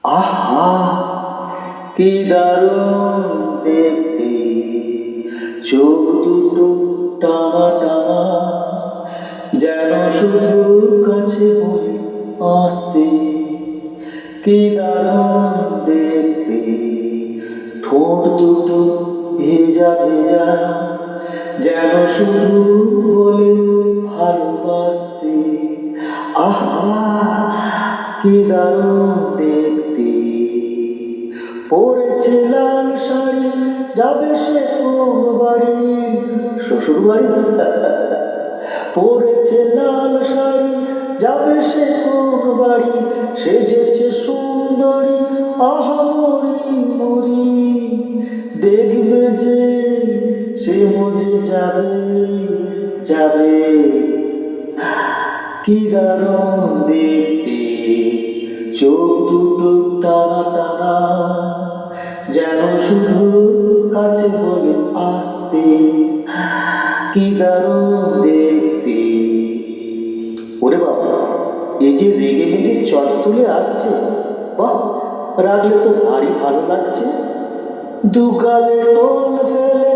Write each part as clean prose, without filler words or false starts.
আহা কি দারুণ দেখতে, চোখ দুটো টানা টানা, যেন শুধু কাছে বলে আসতে। কি দারুণ দেখতে, ঠোঁট দুটো ভেজা ভেজা, যেন শুধু বলে ভালোবাসতে। আহা কি দারুণ দেখতে, পরেছে লাল শাড়ি, যাবে সে কোন বাড়ি? শ্বশুর বাড়ি। পরেছে লাল শাড়ি, যাবে সে কোন বাড়ি? সেজেছে সুন্দরী, আহা মরি মরি, দেখবে যে সে মজে যাবে যাবে। কি দারুণ দেখতে, চোখ দুটো টানা টানা, যেন শুধু কাছে বলে আসতে। কি দারুণ দেখতে। ওরে বাবা, এই যে রেগে মেগে চট তুলে আসছে, বাহ, রাগলে তো ভারী ভালো লাগছে। দুগালে টোল ফেলে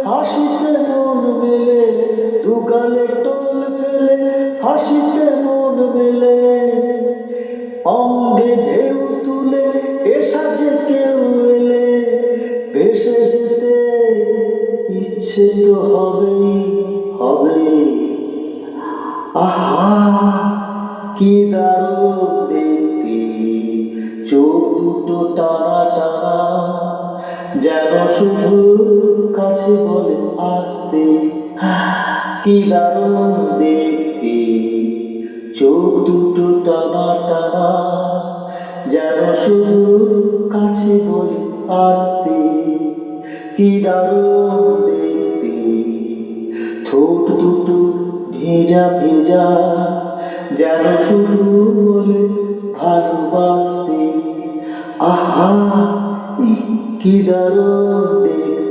হাসিতে মন মেলে, দুগালে টোল ফেলে হাসিতে মন মেলে, অঙ্গে ঢেউ তুলে এসা যে কেউ এলে, ভেসে যেতে ইচ্ছে তো হবেই হবে। আহা কি দারুণ দেখতে, চোখ দুটো টানা টানা, যেন শুধু কাছে বলে আসতে। কি দারুণ দেখতে, চোখ দুটো টানা টানা, যেন শুধু কাছে বলে আসতে। কি দারুণ দেখতে, ঠোঁট দুটো ভেজা ভেজা, যেন শুধু বলে ভালোবাসতে। আহা কি দারুণ দেখতে।